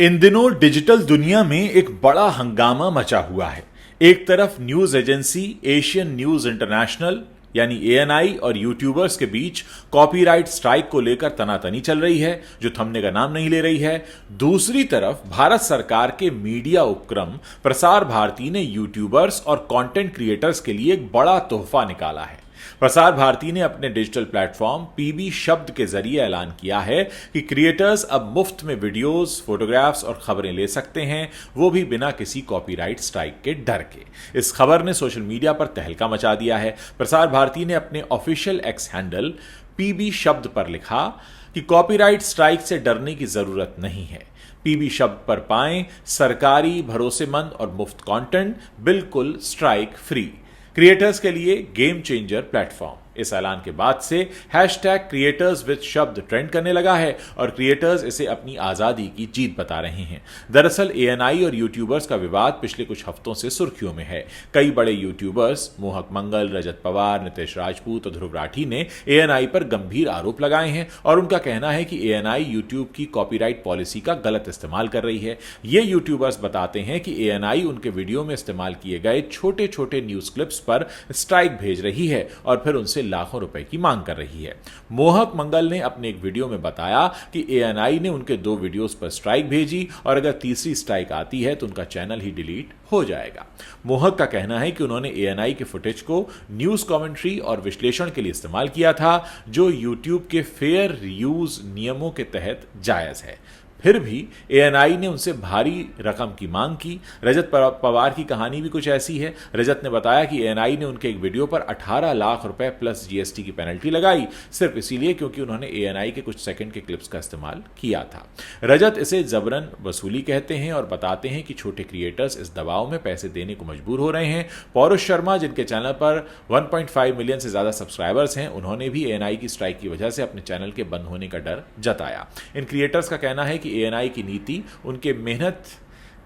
इन दिनों डिजिटल दुनिया में एक बड़ा हंगामा मचा हुआ है। एक तरफ news agency Asian news international यानी एएनआई और यूट्यूबर्स के बीच कॉपीराइट स्ट्राइक को लेकर तनातनी चल रही है, जो थमने का नाम नहीं ले रही है। दूसरी तरफ भारत सरकार के मीडिया उपक्रम प्रसार भारती ने यूट्यूबर्स और कंटेंट क्रिएटर्स के लिए एक बड़ा तोहफा निकाला है। प्रसार भारती ने अपने डिजिटल प्लेटफॉर्म पीबी शब्द के जरिए ऐलान किया है कि क्रिएटर्स अब मुफ्त में वीडियोस, फोटोग्राफ्स और खबरें ले सकते हैं, वो भी बिना किसी कॉपीराइट स्ट्राइक के डर के। इस खबर ने सोशल मीडिया पर तहलका मचा दिया है। प्रसार भारती ने अपने ऑफिशियल एक्स हैंडल पीबी शब्द पर लिखा कि कॉपीराइट स्ट्राइक से डरने की जरूरत नहीं है। पीबी शब्द पर पाएं सरकारी, भरोसेमंद और मुफ्त कंटेंट, बिल्कुल स्ट्राइक फ्री। क्रिएटर्स के लिए गेम चेंजर प्लेटफॉर्म। इस ऐलान के बाद से हैशटैग क्रिएटर्स विद शब्द ट्रेंड करने लगा है और क्रिएटर्स इसे अपनी आजादी की जीत बता रहे हैं। दरअसल एएनआई और यूट्यूबर्स का विवाद पिछले कुछ हफ्तों से सुर्खियों में है। कई बड़े यूट्यूबर्स मोहक मंगल, रजत पवार, नितेश राजपूत और ध्रुव राठी ने एएनआई पर गंभीर आरोप लगाए हैं और उनका कहना है कि एएनआई यूट्यूब की कॉपीराइट पॉलिसी का गलत इस्तेमाल कर रही है। ये यूट्यूबर्स बताते हैं कि एएनआई उनके वीडियो में इस्तेमाल किए गए छोटे छोटे न्यूज क्लिप्स पर स्ट्राइक भेज रही है और फिर उनसे लाखों रुपए की मांग कर रही है। मोहक मंगल ने अपने एक वीडियो में बताया कि एएनआई ने उनके 2 वीडियोस पर स्ट्राइक भेजी और अगर तीसरी स्ट्राइक आती है तो उनका चैनल ही डिलीट हो जाएगा। मोहक का कहना है कि उन्होंने एएनआई के फुटेज को न्यूज कमेंट्री और विश्लेषण के लिए इस्तेमाल किया था, जो यूट्यूब के फेयर यूज नियमों के तहत जायज है। फिर भी एएनआई ने उनसे भारी रकम की मांग की। रजत पवार की कहानी भी कुछ ऐसी है। रजत ने बताया कि एएनआई ने उनके एक वीडियो पर 18 लाख रुपए प्लस जीएसटी की पेनल्टी लगाई, सिर्फ इसीलिए क्योंकि उन्होंने एएनआई के कुछ सेकंड के क्लिप्स का इस्तेमाल किया था। रजत इसे जबरन वसूली कहते हैं और बताते हैं कि छोटे क्रिएटर्स इस दबाव में पैसे देने को मजबूर हो रहे हैं। पौरुष शर्मा, जिनके चैनल पर 1.5 मिलियन से ज्यादा सब्सक्राइबर्स हैं, उन्होंने भी एएनआई की स्ट्राइक की वजह से अपने चैनल के बंद होने का डर जताया। इन क्रिएटर्स का कहना है कि एएनआई की नीति उनके मेहनत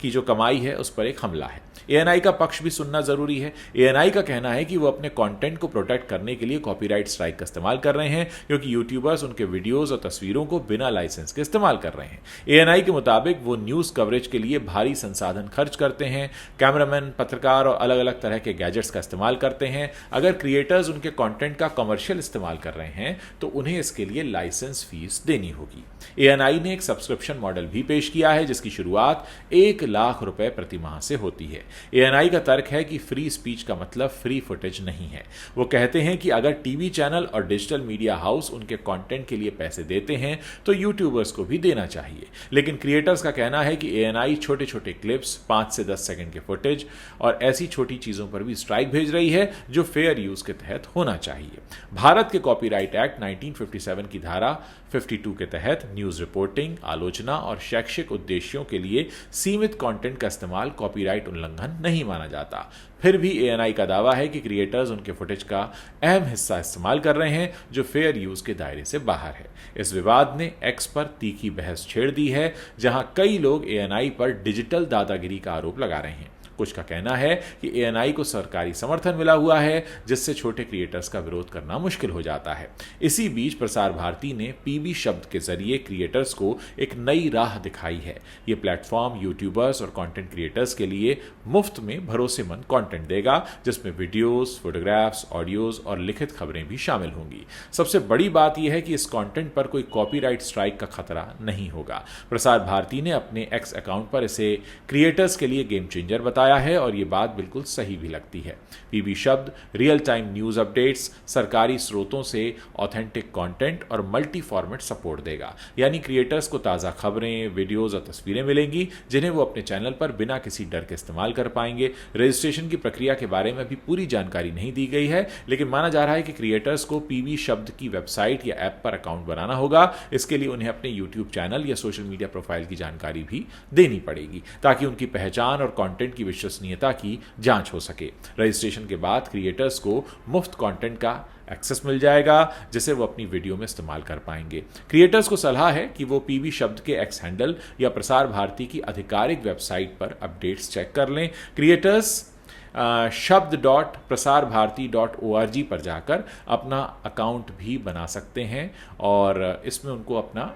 की जो कमाई है उस पर एक हमला है। एएनआई का पक्ष भी सुनना जरूरी है। एएनआई का कहना है कि वो अपने कंटेंट को प्रोटेक्ट करने के लिए कॉपीराइट स्ट्राइक का इस्तेमाल कर रहे हैं, क्योंकि यूट्यूबर्स उनके वीडियोस और तस्वीरों को बिना लाइसेंस के इस्तेमाल कर रहे हैं। एएनआई के मुताबिक वो न्यूज कवरेज के लिए भारी संसाधन खर्च करते हैं, कैमरामैन, पत्रकार और अलग अलग तरह के गैजेट्स का इस्तेमाल करते हैं। अगर क्रिएटर्स उनके कॉन्टेंट का कमर्शियल इस्तेमाल कर रहे हैं तो उन्हें इसके लिए लाइसेंस फीस देनी होगी। एएनआई ने एक सब्सक्रिप्शन मॉडल भी पेश किया है, जिसकी शुरुआत 1 लाख रुपए प्रति माह से होती है। एएनआई का तर्क है कि फ्री स्पीच का मतलब फ्री फुटेज नहीं है। वो कहते हैं कि अगर टीवी चैनल और डिजिटल मीडिया हाउस उनके कंटेंट के लिए पैसे देते हैं तो यूट्यूबर्स को भी देना चाहिए। लेकिन क्रिएटर्स का कहना है कि एएनआई छोटे छोटे क्लिप्स, 5 से 10 सेकंड के फुटेज और ऐसी छोटी चीजों पर भी स्ट्राइक भेज रही है जो फेयर यूज के तहत होना चाहिए। भारत के कॉपीराइट एक्ट 1957 की धारा 52 के तहत न्यूज रिपोर्टिंग, आलोचना और शैक्षिक उद्देश्यों के लिए सीमित कंटेंट का इस्तेमाल कॉपीराइट उल्लंघन नहीं माना जाता। फिर भी एएनआई का दावा है कि क्रिएटर्स उनके फुटेज का अहम हिस्सा इस्तेमाल कर रहे हैं, जो फेयर यूज के दायरे से बाहर है। इस विवाद ने एक्स पर तीखी बहस छेड़ दी है, जहां कई लोग एएनआई पर डिजिटल दादागिरी का आरोप लगा रहे हैं। कुछ का कहना है कि एएनआई को सरकारी समर्थन मिला हुआ है, जिससे छोटे क्रिएटर्स का विरोध करना मुश्किल हो जाता है। इसी बीच प्रसार भारती ने पीबी शब्द के जरिए क्रिएटर्स को एक नई राह दिखाई है। ये प्लेटफॉर्म यूट्यूबर्स और कंटेंट क्रिएटर्स के लिए मुफ्त में भरोसेमंद कंटेंट देगा, जिसमें वीडियोस, फोटोग्राफ्स, ऑडियोज और लिखित खबरें भी शामिल होंगी। सबसे बड़ी बात यह है कि इस कंटेंट पर कोई कॉपीराइट स्ट्राइक का खतरा नहीं होगा। प्रसार भारती ने अपने एक्स अकाउंट पर इसे क्रिएटर्स के लिए गेम चेंजर बताया है और यह बात बिल्कुल सही भी लगती है। पीबी शब्द रियल टाइम न्यूज अपडेट्स, सरकारी स्रोतों से ऑथेंटिक कंटेंट और मल्टी फॉर्मेट सपोर्ट देगा। यानी क्रिएटर्स को ताज़ा खबरें, वीडियोस और तस्वीरें मिलेंगी, जिन्हें वो अपने चैनल पर बिना किसी डर के इस्तेमाल कर पाएंगे। रजिस्ट्रेशन की प्रक्रिया के बारे में भी पूरी जानकारी नहीं दी गई है, लेकिन माना जा रहा है कि क्रिएटर्स को पीबी शब्द की वेबसाइट या ऐप पर अकाउंट बनाना होगा। इसके लिए उन्हें अपने यूट्यूब चैनल या सोशल मीडिया प्रोफाइल की जानकारी भी देनी पड़ेगी, ताकि उनकी पहचान और कंटेंट की विश्वसनीयता की जांच हो सके। रजिस्ट्रेशन के बाद क्रिएटर्स को मुफ्त कंटेंट का एक्सेस मिल जाएगा, जिसे वो अपनी वीडियो में इस्तेमाल कर पाएंगे। क्रिएटर्स को सलाह है कि वो पीबी शब्द के एक्स हैंडल या प्रसार भारती की आधिकारिक वेबसाइट पर अपडेट्स चेक कर लें। क्रिएटर्स शब्द.प्रसारभारती.org पर जाकर अपना अकाउंट भी बना सकते हैं और इसमें उनको अपना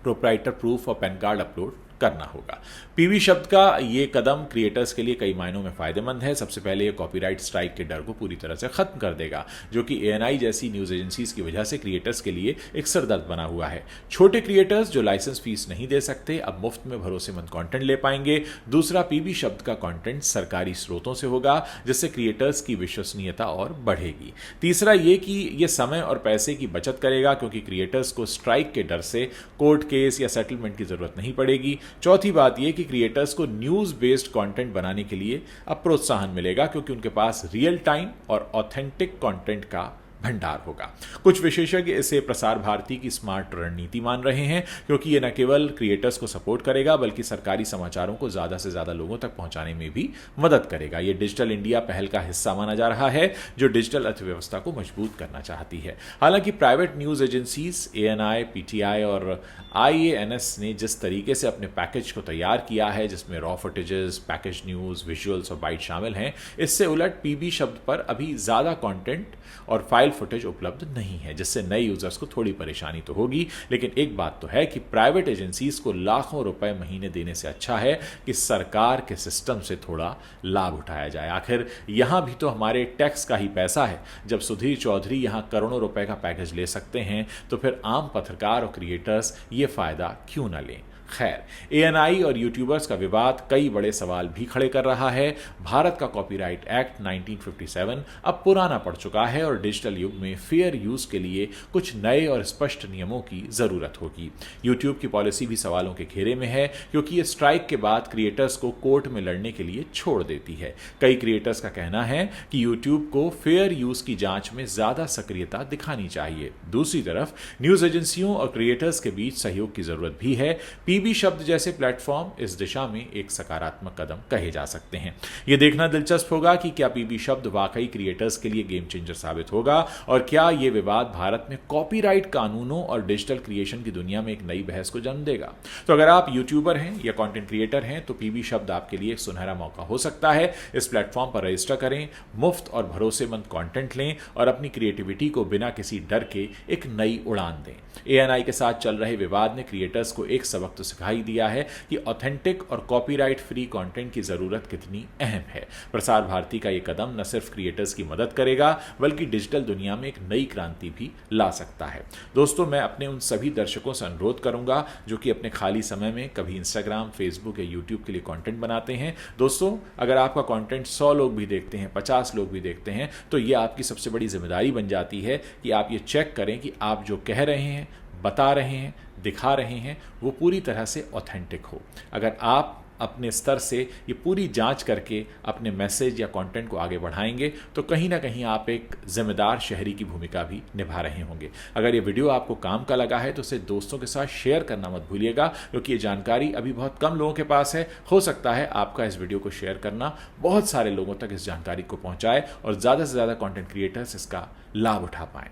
प्रोप्राइटर प्रूफ और पैन कार्ड अपलोड करना होगा। पीवी शब्द का ये कदम क्रिएटर्स के लिए कई मायनों में फायदेमंद है। सबसे पहले ये कॉपीराइट स्ट्राइक के डर को पूरी तरह से खत्म कर देगा, जो कि एएनआई जैसी न्यूज एजेंसीज की वजह से क्रिएटर्स के लिए एक सरदर्द बना हुआ है। छोटे क्रिएटर्स जो लाइसेंस फीस नहीं दे सकते अब मुफ्त में भरोसेमंद कंटेंट ले पाएंगे। दूसरा, पीवी शब्द का कंटेंट सरकारी स्रोतों से होगा, जिससे क्रिएटर्स की विश्वसनीयता और बढ़ेगी। तीसरा ये कि ये समय और पैसे की बचत करेगा, क्योंकि क्रिएटर्स को स्ट्राइक के डर से कोर्ट केस या सेटलमेंट की जरूरत नहीं पड़ेगी। चौथी बात यह कि क्रिएटर्स को न्यूज बेस्ड कंटेंट बनाने के लिए अब प्रोत्साहन मिलेगा, क्योंकि उनके पास रियल टाइम और ऑथेंटिक कंटेंट का भंडार होगा। कुछ विशेषज्ञ इसे प्रसार भारती की स्मार्ट रणनीति मान रहे हैं, क्योंकि यह न केवल क्रिएटर्स को सपोर्ट करेगा बल्कि सरकारी समाचारों को ज्यादा से ज्यादा लोगों तक पहुंचाने में भी मदद करेगा। यह डिजिटल इंडिया पहल का हिस्सा माना जा रहा है, जो डिजिटल अर्थव्यवस्था को मजबूत करना चाहती है। हालांकि private news agencies ANI, PTI और आईएएनएस ने जिस तरीके से अपने पैकेज को तैयार किया है, जिसमें raw footages, package news, visuals और बाइट शामिल हैं, इससे उलट पीबी शब्द पर अभी ज्यादा कंटेंट और फाइल फुटेज उपलब्ध नहीं है, जिससे नए यूजर्स को थोड़ी परेशानी तो होगी। लेकिन एक बात तो है कि प्राइवेट एजेंसीज को लाखों रुपए महीने देने से अच्छा है कि सरकार के सिस्टम से थोड़ा लाभ उठाया जाए। आखिर यहां भी तो हमारे टैक्स का ही पैसा है। जब सुधीर चौधरी यहां करोड़ों रुपए का पैकेज ले सकते हैं, तो फिर आम पत्रकार और क्रिएटर्स ये फायदा क्यों न लें। खैर, एएनआई और यूट्यूबर्स का विवाद कई बड़े सवाल भी खड़े कर रहा है। भारत का कॉपीराइट एक्ट 1957 अब पुराना पड़ चुका है और डिजिटल युग में फेयर यूज के लिए कुछ नए और स्पष्ट नियमों की जरूरत होगी। यूट्यूब की पॉलिसी भी सवालों के घेरे में है, क्योंकि ये स्ट्राइक के बाद क्रिएटर्स को कोर्ट में लड़ने के लिए छोड़ देती है। कई क्रिएटर्स का कहना है कि यूट्यूब को फेयर यूज की जांच में ज्यादा सक्रियता दिखानी चाहिए। दूसरी तरफ न्यूज एजेंसियों और क्रिएटर्स के बीच सहयोग की जरूरत भी है। पीबी शब्द जैसे प्लेटफॉर्म इस दिशा में एक सकारात्मक कदम कहे जा सकते हैं। यह देखना दिलचस्प होगा कि क्या पीबी शब्द वाकई क्रिएटर्स के लिए गेम चेंजर साबित होगा, और क्या यह विवाद भारत में कॉपीराइट कानूनों और डिजिटल क्रिएशन की दुनिया में एक नई बहस को जन्म देगा। तो अगर आप यूट्यूबर हैं या कंटेंट क्रिएटर हैं, तो पीबी शब्द आपके लिए एक सुनहरा मौका हो सकता है। इस प्लेटफॉर्म पर रजिस्टर करें, मुफ्त और भरोसेमंद कंटेंट लें और अपनी क्रिएटिविटी को बिना किसी डर के एक नई उड़ान दें। एएनआई के साथ चल रहे विवाद ने क्रिएटर्स को एक सबक तो सिखाई दिया है कि ऑथेंटिक और कॉपीराइट फ्री कंटेंट की जरूरत कितनी अहम है। प्रसार भारती का यह कदम न सिर्फ क्रिएटर्स की मदद करेगा बल्कि डिजिटल दुनिया में एक नई क्रांति भी ला सकता है। दोस्तों, मैं अपने उन सभी दर्शकों से अनुरोध करूंगा जो कि अपने खाली समय में कभी इंस्टाग्राम, फेसबुक या यूट्यूब के लिए कंटेंट बनाते हैं। दोस्तों, अगर आपका कंटेंट 100 लोग भी देखते हैं, 50 लोग भी देखते हैं, तो यह आपकी सबसे बड़ी जिम्मेदारी बन जाती है कि आप ये चेक करें कि आप जो कह रहे हैं, बता रहे हैं, दिखा रहे हैं, वो पूरी तरह से ऑथेंटिक हो। अगर आप अपने स्तर से ये पूरी जांच करके अपने मैसेज या कंटेंट को आगे बढ़ाएंगे, तो कहीं ना कहीं आप एक जिम्मेदार शहरी की भूमिका भी निभा रहे होंगे। अगर ये वीडियो आपको काम का लगा है तो इसे दोस्तों के साथ शेयर करना मत भूलिएगा, क्योंकि ये जानकारी अभी बहुत कम लोगों के पास है। हो सकता है आपका इस वीडियो को शेयर करना बहुत सारे लोगों तक इस जानकारी को पहुंचाए और ज़्यादा से ज़्यादा कंटेंट क्रिएटर्स इसका लाभ उठा पाएं।